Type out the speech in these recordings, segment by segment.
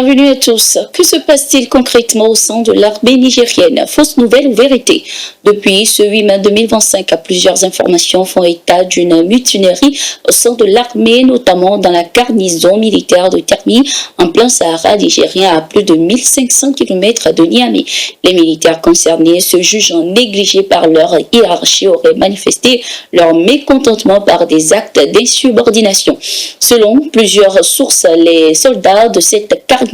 Bienvenue à tous. Que se passe-t-il concrètement au sein de l'armée nigérienne? Fausse nouvelle ou vérité? Depuis ce 8 mai 2025, plusieurs informations font état d'une mutinerie au sein de l'armée, notamment dans la garnison militaire de Termi, en plein Sahara nigérien, à plus de 1500 km de Niamey. Les militaires concernés, se jugeant négligés par leur hiérarchie, auraient manifesté leur mécontentement par des actes d'insubordination. Selon plusieurs sources, les soldats de cette garnison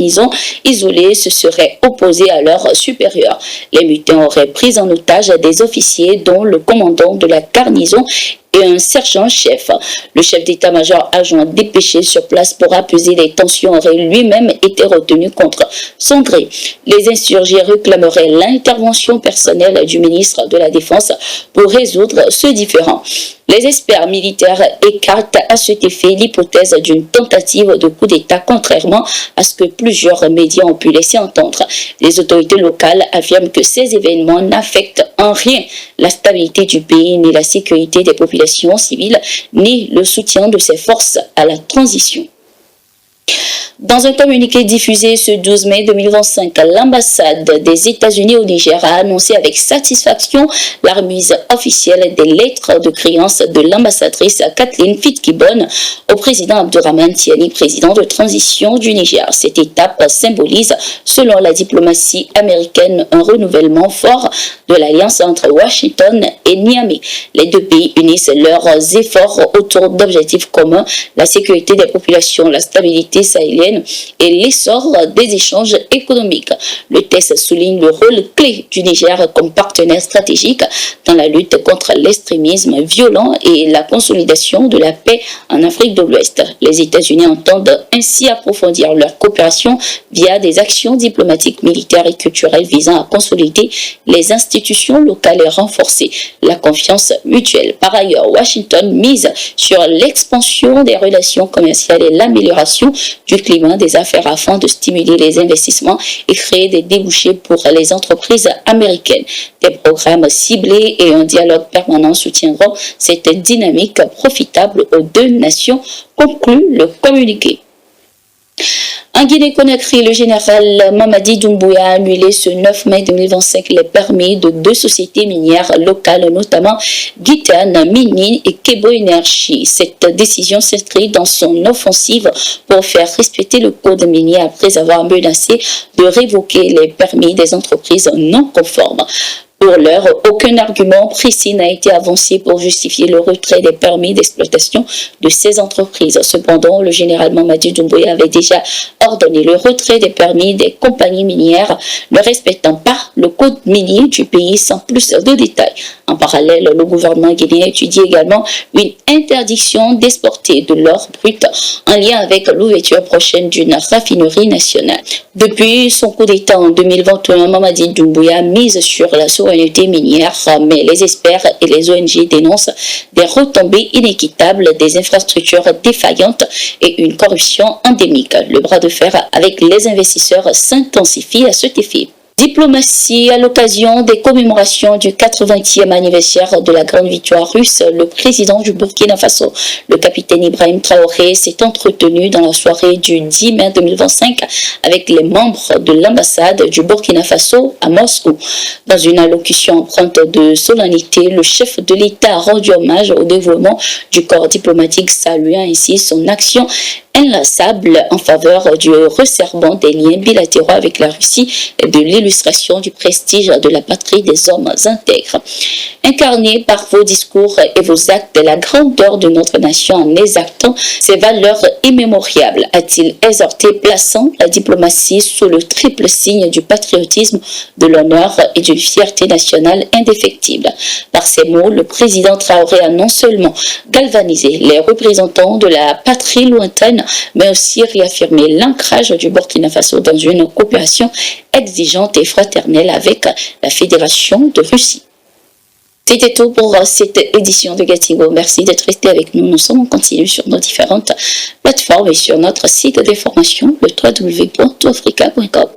isolée se seraient opposés à leurs supérieurs. Les mutins auraient pris en otage des officiers, dont le commandant de la garnison et un sergent-chef. Le chef d'état-major adjoint dépêché sur place pour apaiser les tensions aurait lui-même été retenu contre son gré. Les insurgés réclameraient l'intervention personnelle du ministre de la Défense pour résoudre ce différend. Les experts militaires écartent à cet effet l'hypothèse d'une tentative de coup d'État, contrairement à ce que plusieurs médias ont pu laisser entendre. Les autorités locales affirment que ces événements n'affectent en rien la stabilité du pays, ni la sécurité des populations civiles, ni le soutien de ses forces à la transition. Dans un communiqué diffusé ce 12 mai 2025, l'ambassade des États-Unis au Niger a annoncé avec satisfaction la remise officielle des lettres de créance de l'ambassadrice Kathleen Fitzgibbon au président Abdourahmane Tiani, président de transition du Niger. Cette étape symbolise, selon la diplomatie américaine, un renouvellement fort de l'alliance entre Washington et Niamey. Les deux pays unissent leurs efforts autour d'objectifs communs, la sécurité des populations, la stabilité sahélienne et l'essor des échanges économiques. Le texte souligne le rôle clé du Niger comme partenaire stratégique dans la lutte contre l'extrémisme violent et la consolidation de la paix en Afrique de l'Ouest. Les États-Unis entendent ainsi approfondir leur coopération via des actions diplomatiques, militaires et culturelles visant à consolider les institutions locales et renforcer la confiance mutuelle. Par ailleurs, Washington mise sur l'expansion des relations commerciales et l'amélioration du climat des affaires afin de stimuler les investissements et créer des débouchés pour les entreprises américaines. Des programmes ciblés et un dialogue permanent soutiendront cette dynamique profitable aux deux nations, conclut le communiqué. En Guinée-Conakry, le général Mamadi Doumbouya a annulé ce 9 mai 2025 les permis de deux sociétés minières locales, notamment Guitane Mini et Kebo Energy. Cette décision s'inscrit dans son offensive pour faire respecter le code minier après avoir menacé de révoquer les permis des entreprises non conformes. Pour l'heure, aucun argument précis n'a été avancé pour justifier le retrait des permis d'exploitation de ces entreprises. Cependant, le général Mamadi Doumbouya avait déjà ordonné le retrait des permis des compagnies minières ne respectant pas le code minier du pays sans plus de détails. En parallèle, le gouvernement guinéen étudie également une interdiction d'exporter de l'or brut en lien avec l'ouverture prochaine d'une raffinerie nationale. Depuis son coup d'État en 2021, Mamadi Doumbouya mise sur la souveraineté minière, mais les experts et les ONG dénoncent des retombées inéquitables, des infrastructures défaillantes et une corruption endémique. Le bras de fer avec les investisseurs s'intensifie à cet effet. Diplomatie à l'occasion des commémorations du 80e anniversaire de la grande victoire russe, le président du Burkina Faso, le capitaine Ibrahim Traoré, s'est entretenu dans la soirée du 10 mai 2025 avec les membres de l'ambassade du Burkina Faso à Moscou. Dans une allocution empreinte de solennité, le chef de l'État a rendu hommage au développement du corps diplomatique, saluant ainsi son action inlassable en faveur du resserrement des liens bilatéraux avec la Russie et de l'illustration du prestige de la patrie des hommes intègres. Incarnez par vos discours et vos actes la grandeur de notre nation en exactant ses valeurs immémoriables, a-t-il exhorté, plaçant la diplomatie sous le triple signe du patriotisme, de l'honneur et d'une fierté nationale indéfectible. Par ces mots, le président Traoré a non seulement galvanisé les représentants de la patrie lointaine, mais aussi réaffirmer l'ancrage du Burkina Faso dans une coopération exigeante et fraternelle avec la Fédération de Russie. C'était tout pour cette édition de Gatigo. Merci d'être resté avec nous. Nous sommes en continu sur nos différentes plateformes et sur notre site d'information, le www.toutafrica.com.